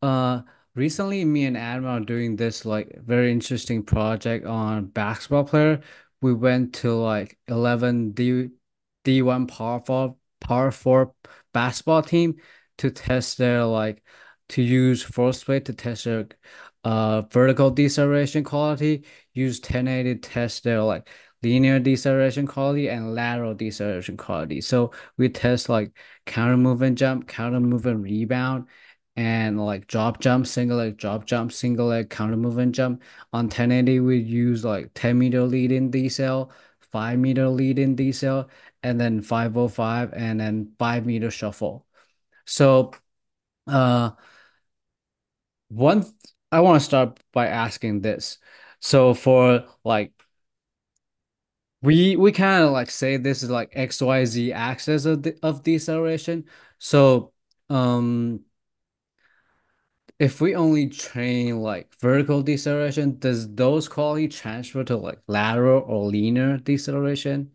Uh, recently, me and Adam are doing this like very interesting project on basketball player. We went to like 11 D1 Power 4 basketball team to test their like to use force weight to test their vertical deceleration quality. Use 1080 to test their like linear deceleration quality and lateral deceleration quality. So we test like counter movement jump, counter movement rebound and like drop jump, single leg, drop jump, single leg, counter movement jump. On 1080, we use like 10-meter lead in decel, 5-meter lead in decel, and then 505, and then 5-meter shuffle. So, uh, one, I want to start by asking this. So for like, we kind of like say this is like XYZ axis of deceleration. So, um. if we only train like vertical deceleration, does those quality transfer to like lateral or linear deceleration?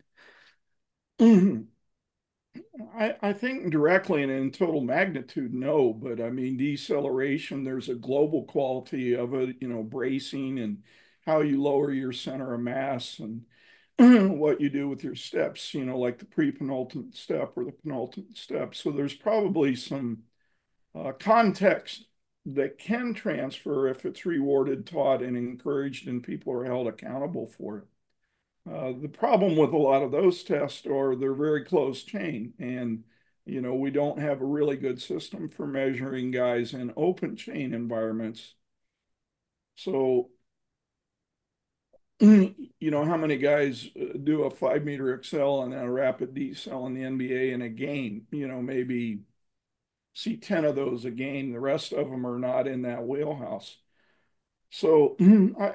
I think directly and in total magnitude, no, but I mean, deceleration, there's a global quality of it, bracing and how you lower your center of mass and what you do with your steps, like the pre-penultimate step or the penultimate step. So there's probably some context that can transfer if it's rewarded, taught, and encouraged, and people are held accountable for it. The problem with a lot of those tests are they're very close chain, and we don't have a really good system for measuring guys in open chain environments. So, how many guys do a 5 meter excel and then a rapid decel in the NBA in a game? Maybe see 10 of those a game. The rest of them are not in that wheelhouse. So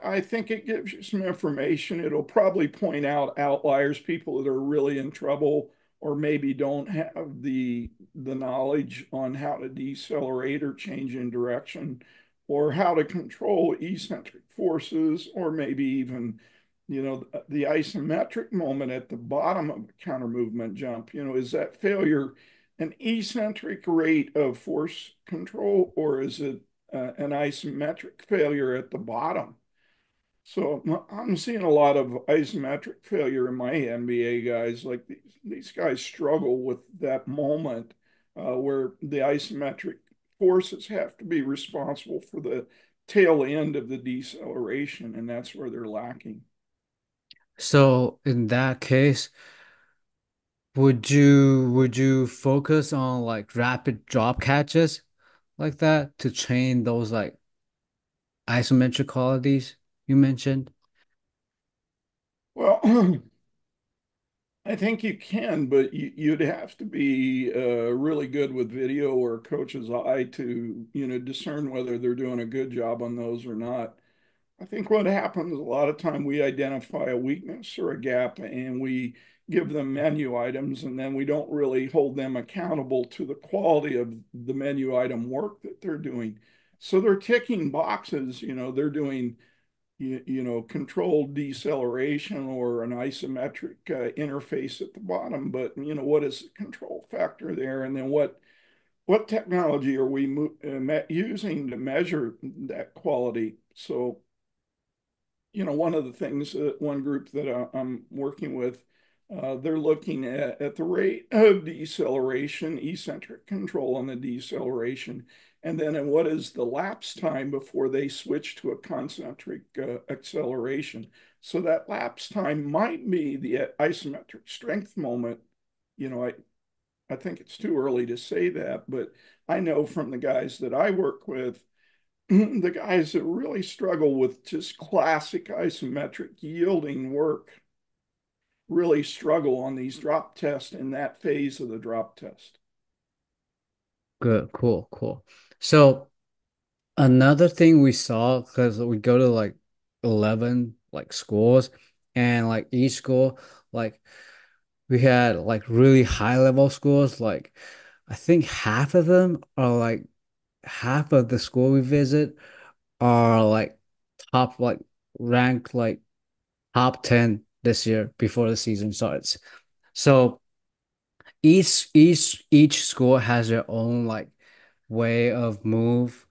I think it gives you some information. It'll probably point out outliers, people that are really in trouble or maybe don't have the knowledge on how to decelerate or change in direction or how to control eccentric forces or maybe even, the isometric moment at the bottom of a counter movement jump. Is that failure an eccentric rate of force control or is it an isometric failure at the bottom? So I'm seeing a lot of isometric failure in my NBA guys. Like these guys struggle with that moment where the isometric forces have to be responsible for the tail end of the deceleration, and that's where they're lacking. So in that case, would you focus on like rapid drop catches like that to train those like isometric qualities you mentioned? Well, I think you can, but you'd have to be really good with video or a coach's eye to, discern whether they're doing a good job on those or not. I think what happens a lot of time we identify a weakness or a gap and we give them menu items and then we don't really hold them accountable to the quality of the menu item work that they're doing. So they're ticking boxes, they're doing controlled deceleration or an isometric interface at the bottom. But what is the control factor there? And then what technology are we using to measure that quality? So one of the things that one group that I'm working with, they're looking at the rate of deceleration, eccentric control on the deceleration, and then in what is the lapse time before they switch to a concentric acceleration. So that lapse time might be the isometric strength moment. I think it's too early to say that, but I know from the guys that I work with the guys that really struggle with just classic isometric yielding work really struggle on these drop tests in that phase of the drop test. Good, cool, cool. So another thing we saw, because we go to like 11 like schools, and like each school, like we had like really high level schools, like I think half of them are like half of the school we visit are like top like ranked like top 10 this year before the season starts. So each school has their own like way of move.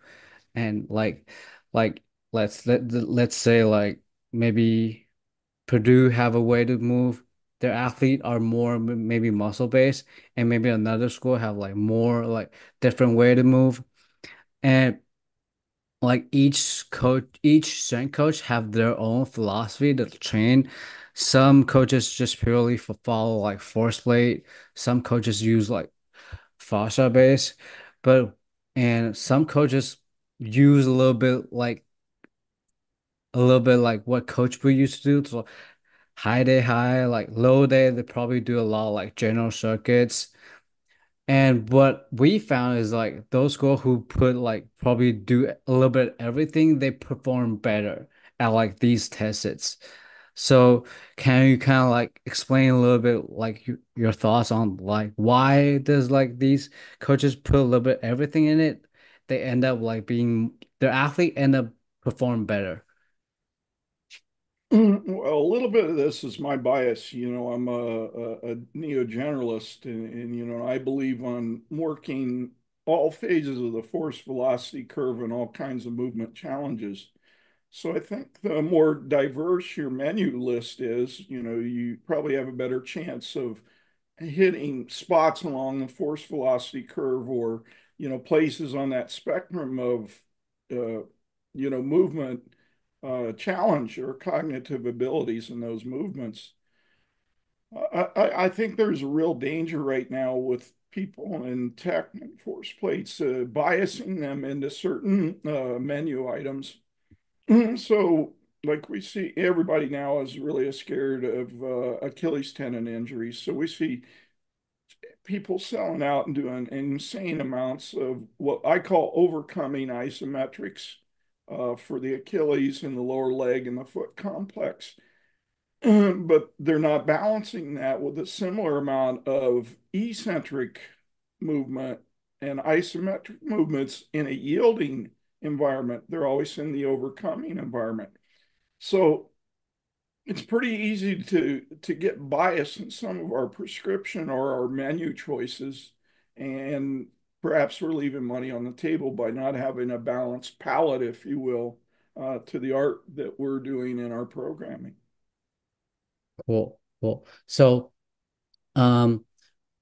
and like let's say like maybe Purdue have a way to move their athlete are more maybe muscle based, and maybe another school have like more like different way to move, and like each strength coach have their own philosophy to train. Some coaches just purely follow like force plate. Some coaches use like fascia base, but and some coaches use a little bit like what coach we used to do. So high day high, like low day, they probably do a lot of like general circuits. And what we found is like those girls who put like probably do a little bit of everything, they perform better at like these tests. So can you kind of like explain a little bit like your thoughts on like why does like these coaches put a little bit everything in it? They end up like being their athlete end up perform better. Well, a little bit of this is my bias. I'm a neo-generalist, and I believe on working all phases of the force velocity curve and all kinds of movement challenges. So I think the more diverse your menu list is, you probably have a better chance of hitting spots along the force velocity curve or, places on that spectrum of, movement challenge or cognitive abilities in those movements. I think there's a real danger right now with people in tech and force plates biasing them into certain menu items. So, like we see, everybody now is really scared of Achilles tendon injuries. So we see people selling out and doing insane amounts of what I call overcoming isometrics for the Achilles and the lower leg and the foot complex. But they're not balancing that with a similar amount of eccentric movement and isometric movements in a yielding environment. They're always in the overcoming environment. So it's pretty easy to get biased in some of our prescription or our menu choices, and perhaps we're leaving money on the table by not having a balanced palette, if you will, to the art that we're doing in our programming. Cool, cool. So, um,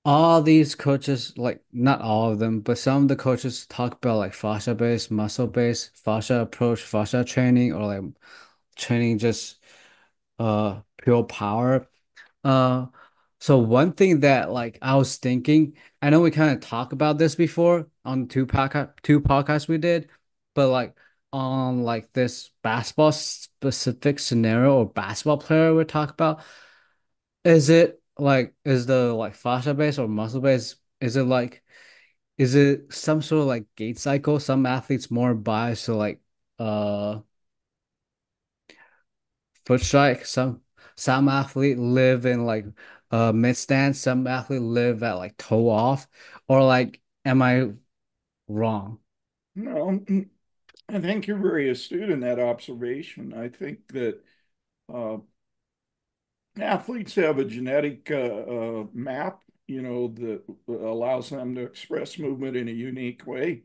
all these coaches, like not all of them, but some of the coaches talk about like fascia based, muscle based, fascia approach, fascia training, or like training just pure power. Uh so one thing that like I was thinking, I know we kind of talked about this before on two podcasts we did, but like on like this basketball specific scenario or basketball player we talk about, is it like is the like fascia base or muscle base? Is it some sort of like gait cycle? Some athletes more biased to like uh foot strike. Some athlete live in like mid stance. Some athlete live at like toe off. Or like, am I wrong? No, I think you're very astute in that observation. I think that uh, athletes have a genetic map, that allows them to express movement in a unique way.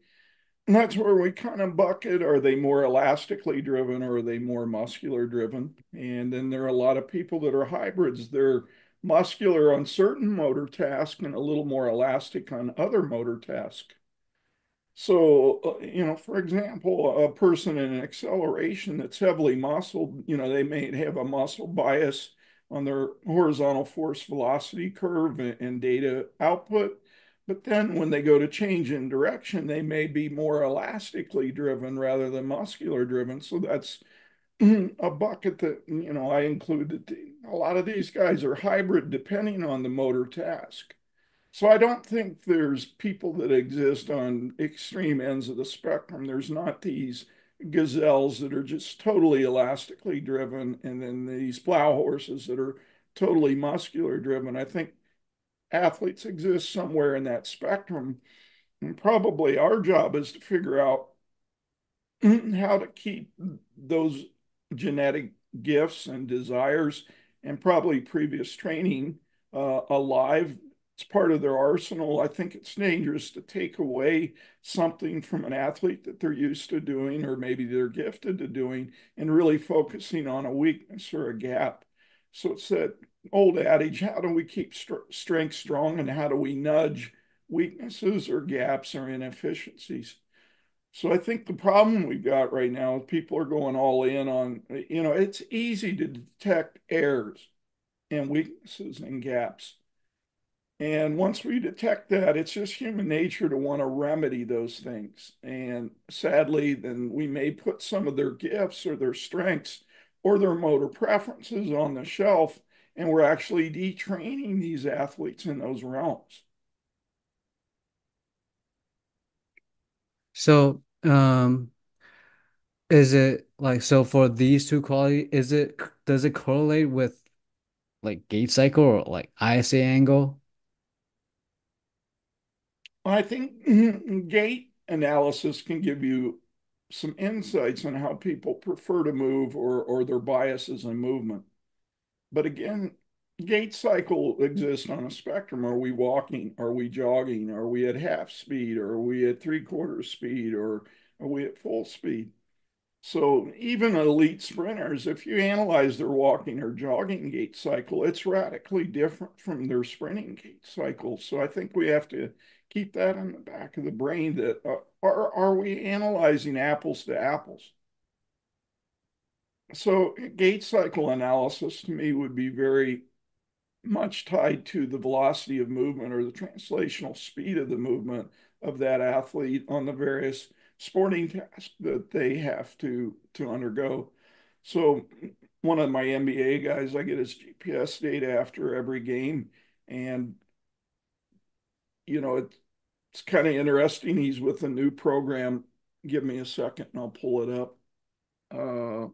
And that's where we kind of bucket. Are they more elastically driven or are they more muscular driven? And then there are a lot of people that are hybrids. They're muscular on certain motor tasks and a little more elastic on other motor tasks. So, for example, a person in an acceleration that's heavily muscled, they may have a muscle bias on their horizontal force velocity curve and data output. But then when they go to change in direction, they may be more elastically driven rather than muscular driven. So that's a bucket that, I included. A lot of these guys are hybrid depending on the motor task. So I don't think there's people that exist on extreme ends of the spectrum. There's not these gazelles that are just totally elastically driven, and then these plow horses that are totally muscular driven. I think athletes exist somewhere in that spectrum. And probably our job is to figure out how to keep those genetic gifts and desires and probably previous training alive It's part of their arsenal. I think it's dangerous to take away something from an athlete that they're used to doing, or maybe they're gifted to doing, and really focusing on a weakness or a gap. So it's that old adage, how do we keep strength strong and how do we nudge weaknesses or gaps or inefficiencies? So I think the problem we've got right now is people are going all in on, it's easy to detect errors and weaknesses and gaps. And once we detect that, it's just human nature to want to remedy those things. And sadly, then we may put some of their gifts or their strengths or their motor preferences on the shelf, and we're actually detraining these athletes in those realms. So, is it like so for these two quality, does it correlate with like gait cycle or like ISA angle? I think gait analysis can give you some insights on how people prefer to move or their biases in movement. But again, gait cycle exists on a spectrum. Are we walking? Are we jogging? Are we at half speed? Are we at three-quarters speed? Or are we at full speed? So even elite sprinters, if you analyze their walking or jogging gait cycle, it's radically different from their sprinting gait cycle. So I think we have to keep that in the back of the brain that are we analyzing apples to apples? So gait cycle analysis to me would be very much tied to the velocity of movement or the translational speed of the movement of that athlete on the various sporting tasks that they have to undergo. So one of my NBA guys, I get his GPS data after every game, and it's kind of interesting. He's with a new program. Give me a second, and I'll pull it up. Uh,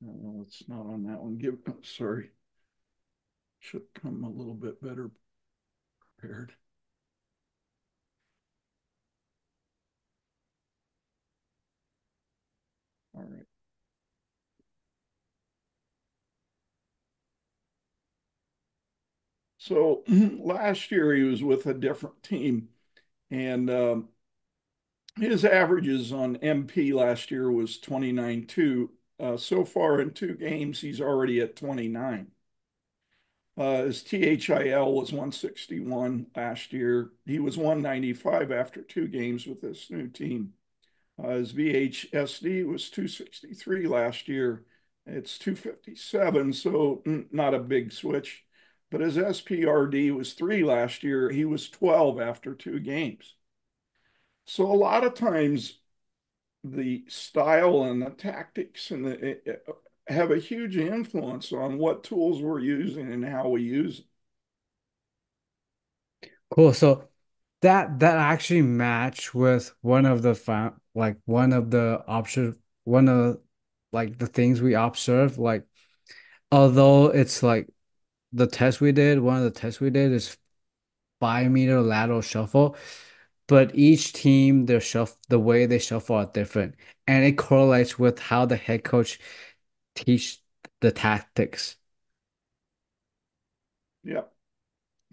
no, it's not on that one. Sorry, should come a little bit better prepared. All right. So last year he was with a different team, and his averages on MP last year was 29.2. So far in two games, he's already at 29. His THIL was 161 last year. He was 195 after two games with this new team. His VHSD was 263 last year. It's 257, so not a big switch. But his SPRD was 3 last year. He was 12 after two games. So a lot of times the style and the tactics have a huge influence on what tools we're using and how we use them. Cool. So that actually match with one of the like one of the option one of like the things we observe like although it's like the test we did one of the tests we did is 5 meter lateral shuffle, but each team their shuffle the way they shuffle are different, and it correlates with how the head coach teach the tactics. Yeah.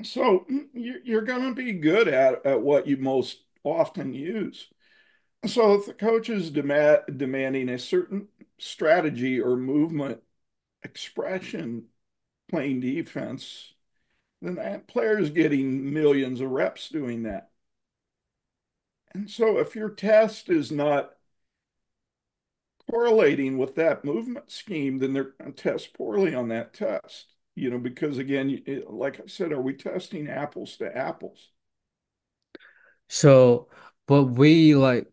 So you're going to be good at what you most often use. So if the coach is demanding a certain strategy or movement expression playing defense, then that player is getting millions of reps doing that. And so if your test is not correlating with that movement scheme, then they're going to test poorly on that test. Because again, like I said, are we testing apples to apples? So, but we like,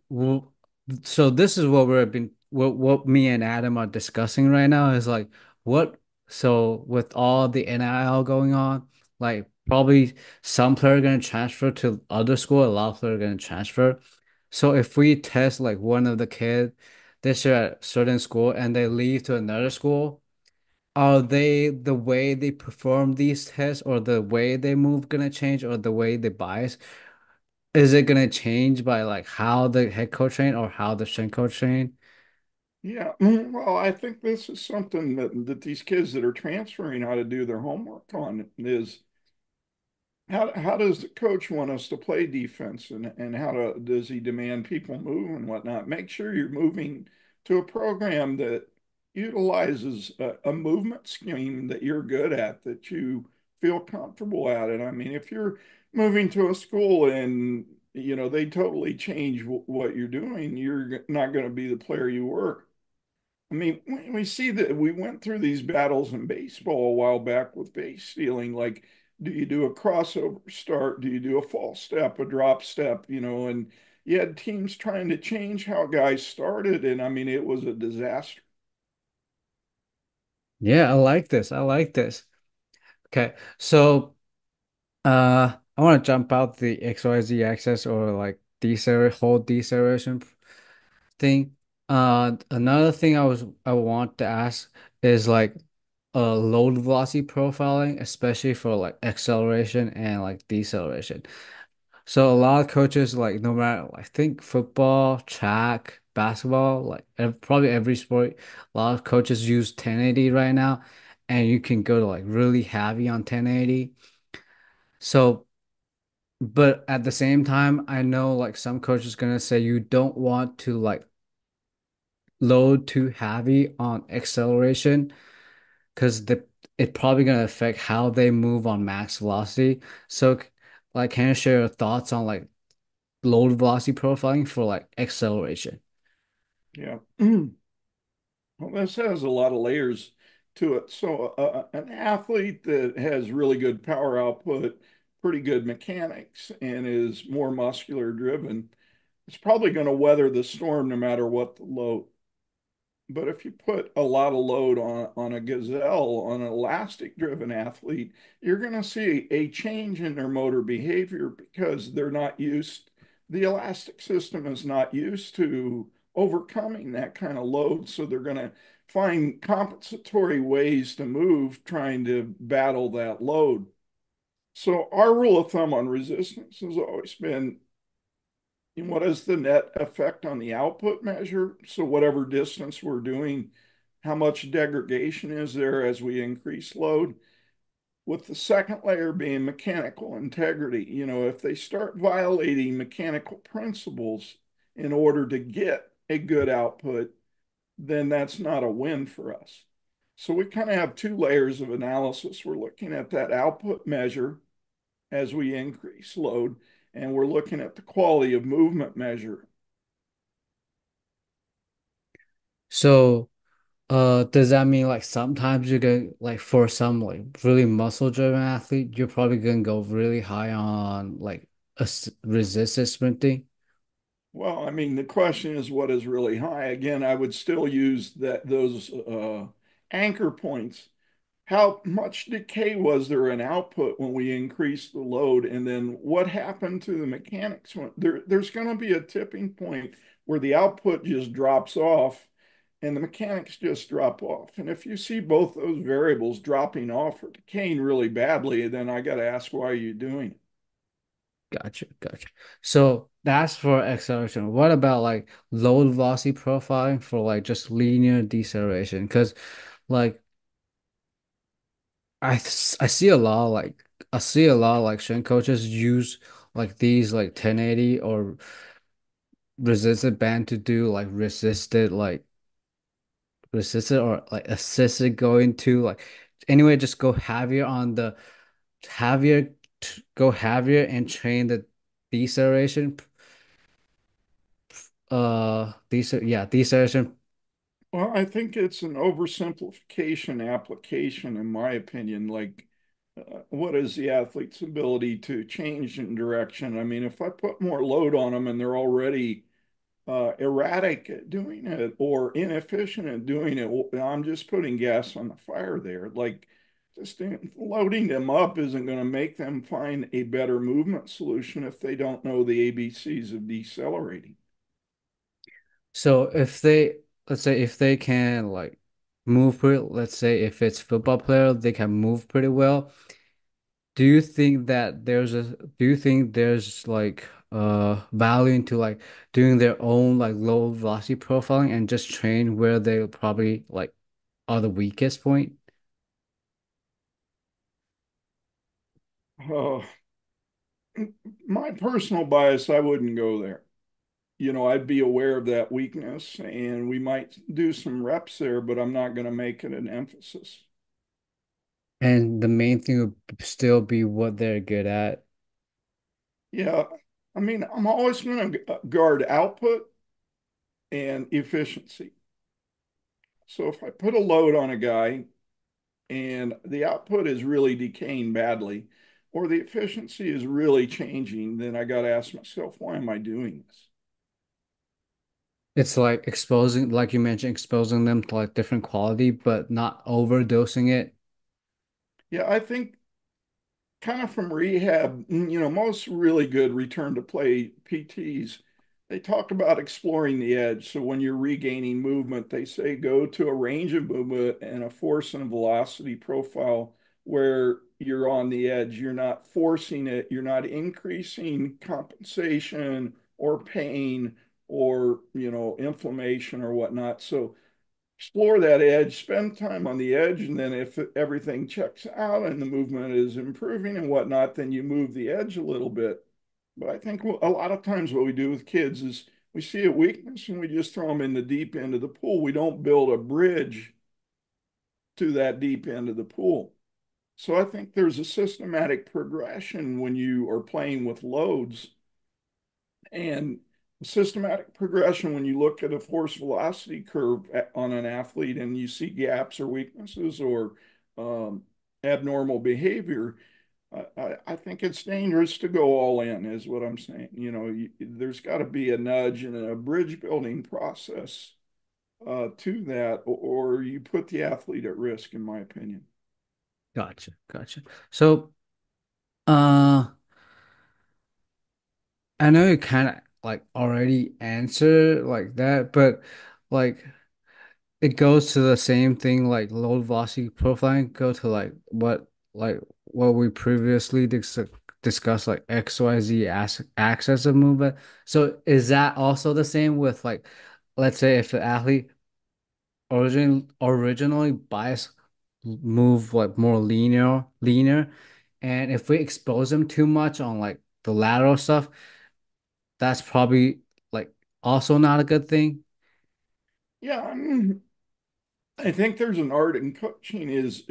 so this is what we've been, what me and Adam are discussing right now is like, what, so with all the NIL going on, like probably some player are going to transfer to other school, a lot of players are going to transfer. So if we test like one of the kid this year at certain school and they leave to another school, are they the way they perform these tests or the way they move gonna change or the way they bias? Is it gonna change by like how the head coach train or how the strength coach train? Yeah, well, I think this is something that these kids that are transferring ought to do their homework on is how does the coach want us to play defense and does he demand people move and whatnot? Make sure you're moving to a program that utilizes a movement scheme that you're good at, that you feel comfortable at it. I mean, if you're moving to a school and they totally change what you're doing, you're not going to be the player you were. I mean, we see that we went through these battles in baseball a while back with base stealing. Like, do you do a crossover start? Do you do a false step, a drop step? And you had teams trying to change how guys started. And I mean, it was a disaster. Yeah, I like this. I like this. Okay, so I want to jump out the XYZ axis or like whole deceleration thing. Another thing I want to ask is like load velocity profiling, especially for like acceleration and like deceleration. So a lot of coaches like no matter I think football, track, basketball, like probably every sport, a lot of coaches use 1080 right now, and you can go to like really heavy on 1080. So but at the same time, I know like some coaches gonna say you don't want to like load too heavy on acceleration because the it probably gonna affect how they move on max velocity. So like can you share your thoughts on like load velocity profiling for like acceleration? Yeah. Well, this has a lot of layers to it. So, an athlete that has really good power output, pretty good mechanics, and is more muscular driven, is probably going to weather the storm no matter what the load. But if you put a lot of load on a gazelle, on an elastic driven athlete, you're going to see a change in their motor behavior because the elastic system is not used to overcoming that kind of load. So they're going to find compensatory ways to move, trying to battle that load. So our rule of thumb on resistance has always been what is the net effect on the output measure? So whatever distance we're doing, how much degradation is there as we increase load? With the second layer being mechanical integrity. If they start violating mechanical principles in order to get a good output, then that's not a win for us. So we kind of have two layers of analysis. We're looking at that output measure as we increase load, and we're looking at the quality of movement measure. So does that mean like sometimes you're gonna like for some like really muscle driven athlete, you're probably gonna go really high on like resistance sprinting? Well, I mean, the question is what is really high? Again, I would still use those anchor points. How much decay was there in output when we increased the load? And then what happened to the mechanics? There's going to be a tipping point where the output just drops off and the mechanics just drop off. And if you see both those variables dropping off or decaying really badly, then I got to ask, why are you doing it? Gotcha, gotcha. So that's for acceleration. What about like load velocity profiling for like just linear deceleration? Because like I see a lot like I see a lot like strength coaches use like these like 1080 or resisted band to do like resisted or like assisted going to like anyway just go heavier on the heavier go heavier and train the deceleration deceleration. Well, I think it's an oversimplification application, in my opinion. Like, what is the athlete's ability to change in direction? I mean, if I put more load on them and they're already erratic at doing it or inefficient at doing it, well, I'm just putting gas on the fire there. Like, just loading them up isn't going to make them find a better movement solution if they don't know the ABCs of decelerating. So if they let's say if they can like move pretty, let's say if it's football player, they can move pretty well. Do you think there's like value into like doing their own like low velocity profiling and just train where they probably like are the weakest point? Uh, my personal bias, I wouldn't go there. I'd be aware of that weakness and we might do some reps there, but I'm not going to make it an emphasis. And the main thing would still be what they're good at. Yeah, I mean, I'm always going to guard output and efficiency. So if I put a load on a guy and the output is really decaying badly, or the efficiency is really changing, then I got to ask myself, why am I doing this? It's like exposing, like you mentioned, exposing them to like different quality, but not overdosing it. Yeah, I think kind of from rehab, most really good return to play PTs, they talk about exploring the edge. So when you're regaining movement, they say go to a range of movement and a force and velocity profile where you're on the edge. You're not forcing it, you're not increasing compensation or pain or, inflammation or whatnot. So explore that edge, spend time on the edge, and then if everything checks out and the movement is improving and whatnot, then you move the edge a little bit. But I think a lot of times what we do with kids is we see a weakness and we just throw them in the deep end of the pool. We don't build a bridge to that deep end of the pool. So I think there's a systematic progression when you are playing with loads and systematic progression, when you look at a force velocity curve on an athlete and you see gaps or weaknesses or um, abnormal behavior, I think it's dangerous to go all in, is what I'm saying. There's got to be a nudge and a bridge building process to that, or you put the athlete at risk, in my opinion. Gotcha, gotcha. So, uh, I know you kind of like already answered like that, but like it goes to the same thing like low velocity profiling go to like what we previously discussed like XYZ axis of movement. So is that also the same with like let's say if the athlete originally bias move like more linear and if we expose them too much on like the lateral stuff, that's probably like also not a good thing. Yeah, I think there's an art in coaching is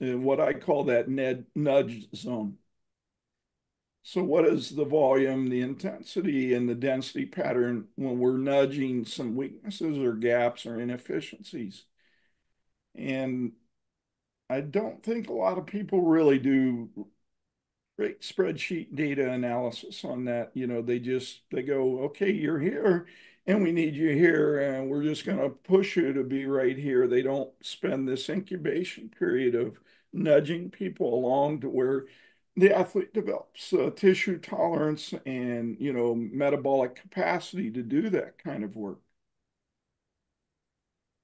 what I call that nudge zone. So what is the volume, the intensity, and the density pattern when we're nudging some weaknesses or gaps or inefficiencies? And I don't think a lot of people really do great spreadsheet data analysis on that. They go, okay, you're here and we need you here and we're just going to push you to be right here. They don't spend this incubation period of nudging people along to where the athlete develops tissue tolerance and, metabolic capacity to do that kind of work.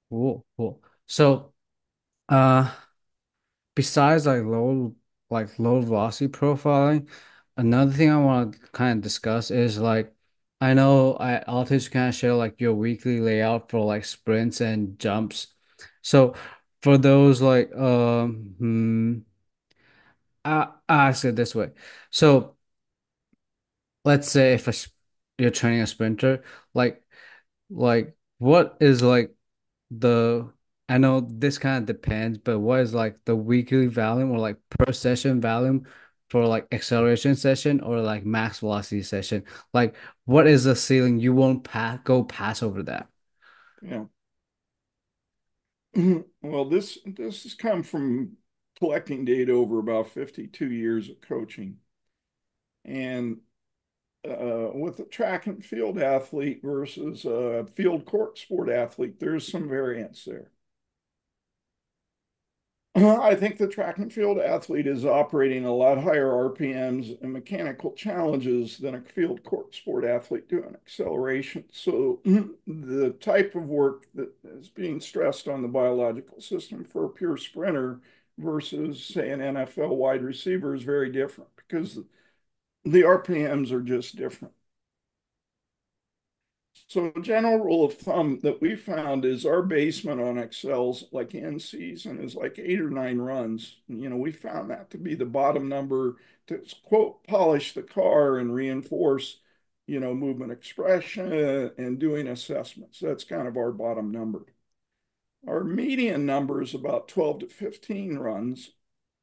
Cool, cool. So uh besides like low velocity profiling, another thing I want to kind of discuss is like I know I'll just kind of share like your weekly layout for like sprints and jumps. So for those like I ask it this way. So let's say if you're training a sprinter, like what is like the I know this kind of depends, but what is like the weekly volume or like per session volume for like acceleration session or like max velocity session? Like what is the ceiling you won't pass over that? Yeah. Well, this has come from collecting data over about 52 years of coaching. And with a track and field athlete versus a field court sport athlete, there's some variance there. I think the track and field athlete is operating a lot higher RPMs and mechanical challenges than a field court sport athlete doing acceleration. So the type of work that is being stressed on the biological system for a pure sprinter versus, say, an NFL wide receiver is very different because the RPMs are just different. So a general rule of thumb that we found is our basement on Excels, like in season, is like 8 or 9 runs. We found that to be the bottom number to quote polish the car and reinforce, movement expression and doing assessments. That's kind of our bottom number. Our median number is about 12 to 15 runs.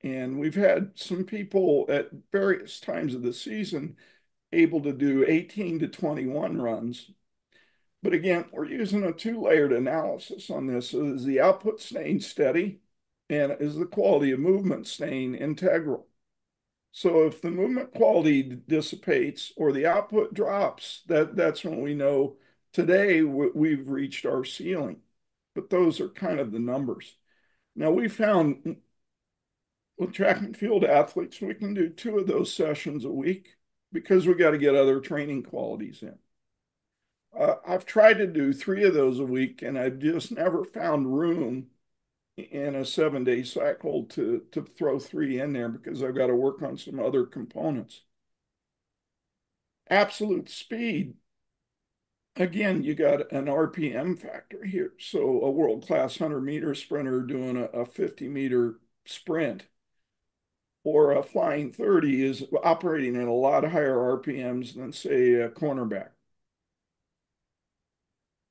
And we've had some people at various times of the season able to do 18 to 21 runs. But again, we're using a two-layered analysis on this. So is the output staying steady? And is the quality of movement staying integral? So if the movement quality dissipates or the output drops, that's when we know today we've reached our ceiling. But those are kind of the numbers. Now we found with track and field athletes, we can do 2 of those sessions a week because we got to get other training qualities in. I've tried to do 3 of those a week, and I've just never found room in a 7-day cycle to throw 3 in there because I've got to work on some other components. Absolute speed, again, you got an RPM factor here. So a world-class 100-meter sprinter doing a 50-meter sprint or a flying 30 is operating at a lot higher RPMs than, say, a cornerback.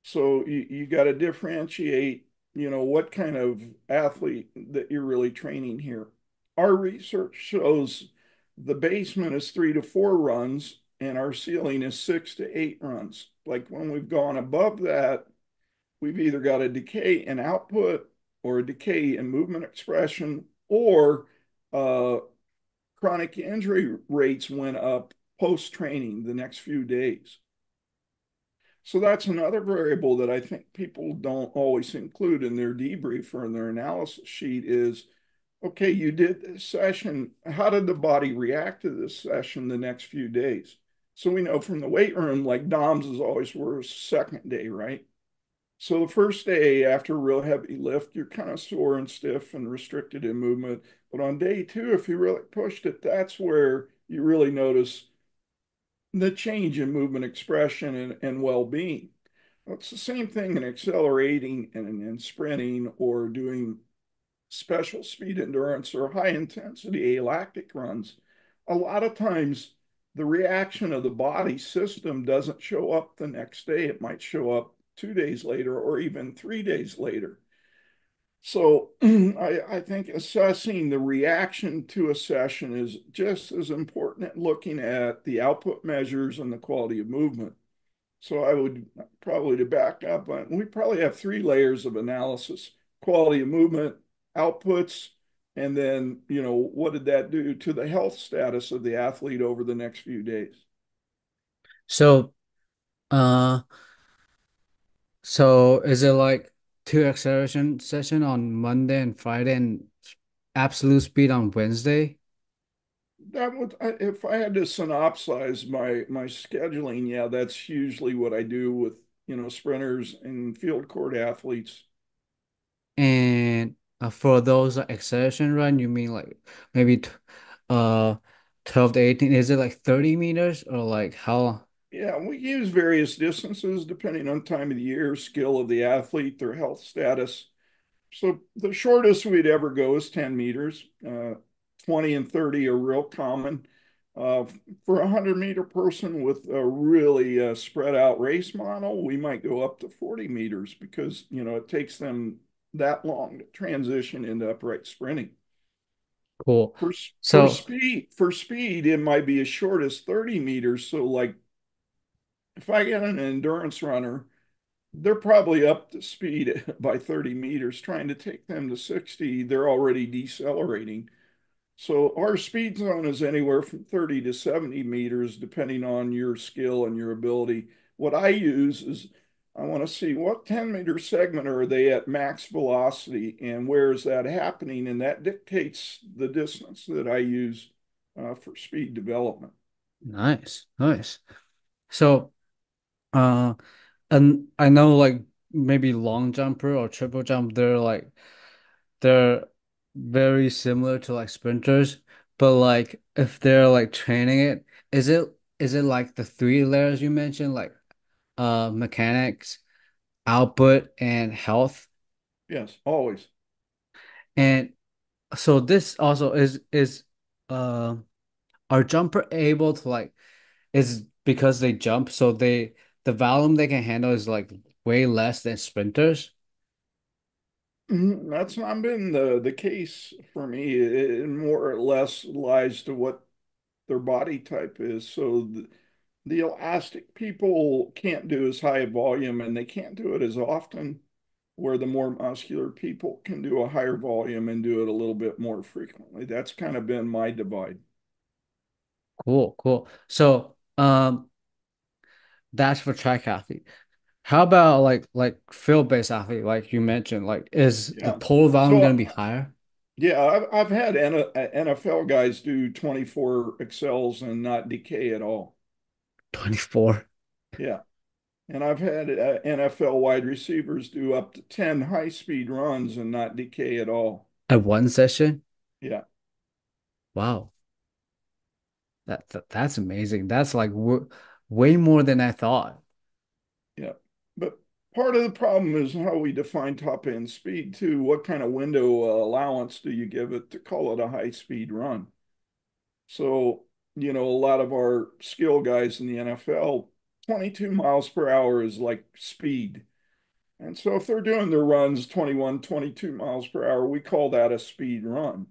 So you got to differentiate, what kind of athlete that you're really training here. Our research shows the basement is 3 to 4 runs and our ceiling is 6 to 8 runs. Like when we've gone above that, we've either got a decay in output or a decay in movement expression or uh, chronic injury rates went up post training the next few days. So that's another variable that I think people don't always include in their debrief or in their analysis sheet is, okay, you did this session. How did the body react to this session the next few days? So we know from the weight room, like DOMS is always worse second day, right? So the first day after a real heavy lift, you're kind of sore and stiff and restricted in movement. But on day 2, if you really pushed it, that's where you really notice the change in movement expression and well-being. It's the same thing in accelerating and sprinting or doing special speed endurance or high intensity alactic runs. A lot of times the reaction of the body system doesn't show up the next day. It might show up 2 days later or even 3 days later. So I think assessing the reaction to a session is just as important at looking at the output measures and the quality of movement. So I would probably to back up, we probably have 3 layers of analysis: quality of movement, outputs, and then, what did that do to the health status of the athlete over the next few days? So, uh, so is it like two acceleration session on Monday and Friday and absolute speed on Wednesday? That would, if I had to synopsize my scheduling, yeah, that's usually what I do with, sprinters and field court athletes. And for those acceleration run, you mean like maybe uh 12 to 18? Is it like 30 meters or like how? Yeah, we use various distances depending on time of the year, skill of the athlete, their health status. So the shortest we'd ever go is 10 meters. 20 and 30 are real common. Uh, for a 100-meter person with a really spread out race model, we might go up to 40 meters because, it takes them that long to transition into upright sprinting. Cool. For, So, for speed, it might be as short as 30 meters. So like if I get an endurance runner, they're probably up to speed by 30 meters. Trying to take them to 60, they're already decelerating. So our speed zone is anywhere from 30 to 70 meters, depending on your skill and your ability. What I use is I want to see what 10-meter segment are they at max velocity and where is that happening? And that dictates the distance that I use for speed development. Nice, nice. So, uh, and I know like maybe long jumper or triple jump, they're very similar to like sprinters, but like if they're like training it, is it is it like the three layers you mentioned, like mechanics, output, and health? Yes, always. And so this also is uh are jumper able to like is because they jump, so the volume they can handle is like way less than sprinters. That's not been the case for me. It more or less lies to what their body type is. So the elastic people can't do as high a volume and they can't do it as often, where the more muscular people can do a higher volume and do it a little bit more frequently. That's kind of been my divide. Cool, cool. So that's for track athlete. How about like field-based athlete, like you mentioned? Like, is the Yeah. total volume So going to be higher? yeah, I've had NFL guys do 24 excels and not decay at all. 24 Yeah. And I've had NFL wide receivers do up to 10 high-speed runs and not decay at all. at one session? Yeah. Wow, that's amazing. That's like w way more than I thought. Yeah. But part of the problem is how we define top end speed too. What kind of window allowance do you give it to call it a high speed run? So, a lot of our skill guys in the NFL, 22 miles per hour is like speed. And so if they're doing their runs 21, 22 miles per hour, we call that a speed run.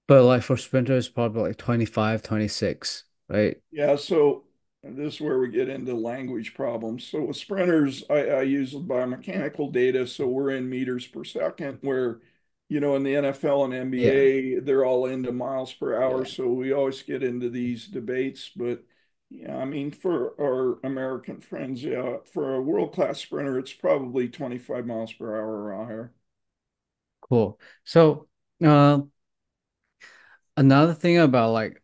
But like for sprinters, probably like 25, 26, right? Yeah, so this is where we get into language problems. So with sprinters, I use biomechanical data, so we're in meters per second, where, in the NFL and Yeah, NBA, they're all into miles per hour. yeah. So we always get into these debates. But yeah, I mean, for our American friends, yeah, for a world-class sprinter, it's probably 25 miles per hour or higher. Cool. So, uh, another thing about like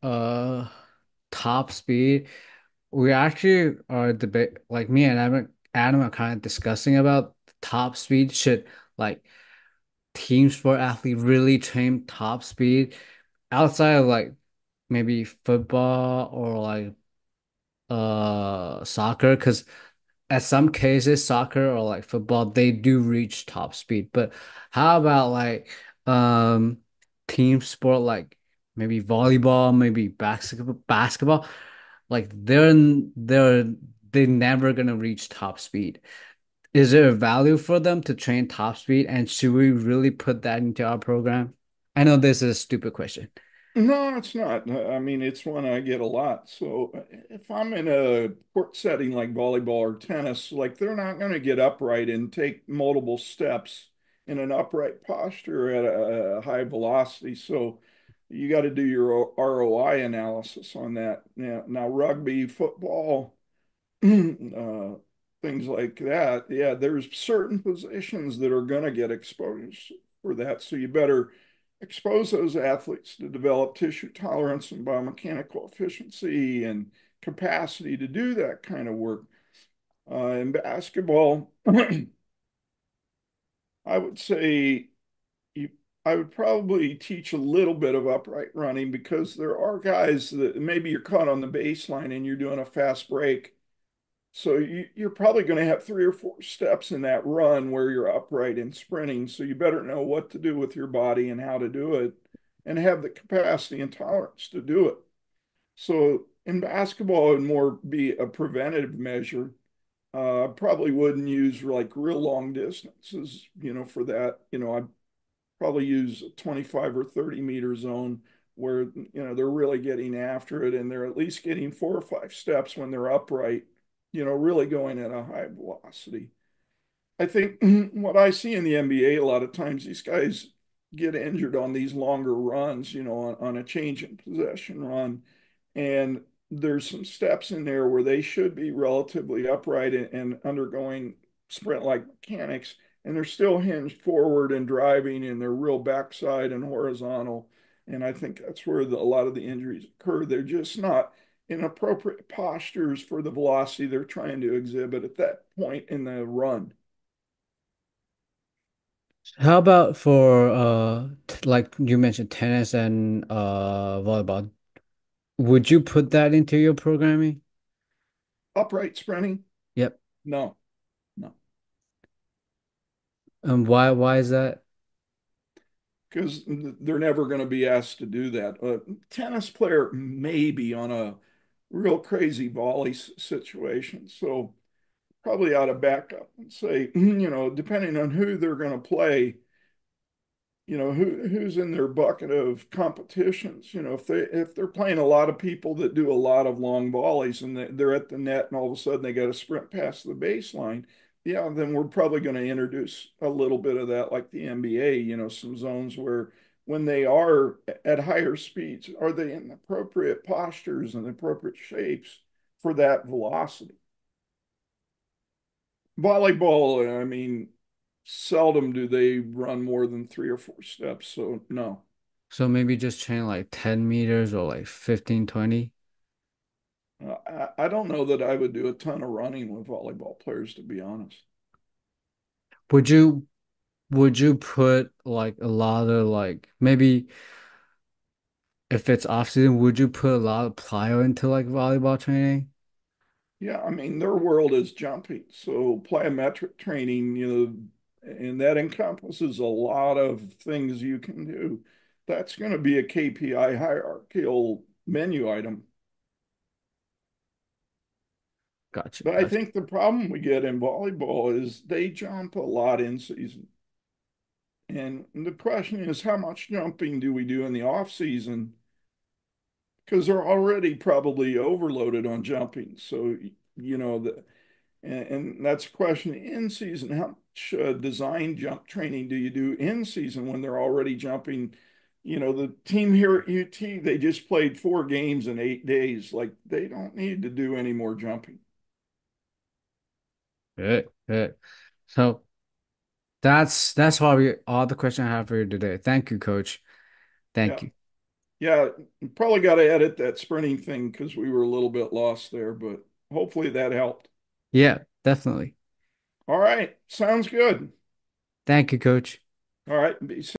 top speed, we actually are debate like me and Adam are kind of discussing about top speed. Should like team sport athlete really train top speed outside of like maybe football or like soccer? Because at some cases soccer or like football they do reach top speed, but how about like um team sport like maybe volleyball, maybe basketball, like they're never gonna reach top speed. Is there a value for them to train top speed, and should we really put that into our program? I know this is a stupid question. No, it's not. I mean, it's one I get a lot. So if I'm in a court setting like volleyball or tennis, like they're not going to get upright and take multiple steps in an upright posture at a high velocity. So you got to do your ROI analysis on that. Now rugby, football, things like that. Yeah, there's certain positions that are going to get exposed for that. So you better expose those athletes to develop tissue tolerance and biomechanical efficiency and capacity to do that kind of work. In basketball, I would say you, I would probably teach a little bit of upright running because there are guys that maybe you're caught on the baseline and you're doing a fast break. So you're probably going to have three or four steps in that run where you're upright and sprinting. So you better know what to do with your body and how to do it and have the capacity and tolerance to do it. So in basketball, it would more be a preventative measure. I probably wouldn't use like real long distances, for that. I'd probably use a 25 or 30 meter zone where, they're really getting after it and they're at least getting 4 or 5 steps when they're upright, really going at a high velocity. I think what I see in the NBA a lot of times, these guys get injured on these longer runs, on a change in possession run. And there's some steps in there where they should be relatively upright and undergoing sprint-like mechanics, and they're still hinged forward and driving, and they're real backside and horizontal. And I think that's where a lot of the injuries occur. They're just not in appropriate postures for the velocity they're trying to exhibit at that point in the run. How about for like you mentioned tennis and volleyball? Would you put that into your programming? Upright sprinting? Yep. No, no. And why is that? Because they're never going to be asked to do that. A tennis player may be on a real crazy volley situation. So probably ought to back up and say, depending on who they're going to play, who's in their bucket of competitions. If they're playing a lot of people that do a lot of long volleys and they're at the net and all of a sudden they got to sprint past the baseline, yeah, then we're probably going to introduce a little bit of that like the NBA, some zones where when they are at higher speeds, are they in appropriate postures and appropriate shapes for that velocity? Volleyball, I mean, seldom do they run more than 3 or 4 steps. So no, So maybe just train like 10 meters or like 15, 20. I don't know that I would do a ton of running with volleyball players, to be honest. Would you would you put like a lot of like maybe if it's off season, would you put a lot of plyo into like volleyball training? Yeah, I mean, their world is jumping. So plyometric training, and that encompasses a lot of things you can do. That's going to be a KPI hierarchical menu item. Gotcha, But I gotcha. think the problem we get in volleyball is they jump a lot in season. And the question is, how much jumping do we do in the off season? Because they're already probably overloaded on jumping. So, and that's a question in season. How much design jump training do you do in season when they're already jumping? The team here at UT, they just played 4 games in 8 days. Like they don't need to do any more jumping. Good, good. So that's all the question I have for you today. Thank you, coach. Yeah. Thank you. Yeah. Probably got to edit that sprinting thing because we were a little bit lost there, but hopefully that helped. Yeah, definitely. All right. Sounds good. Thank you, coach. All right. Be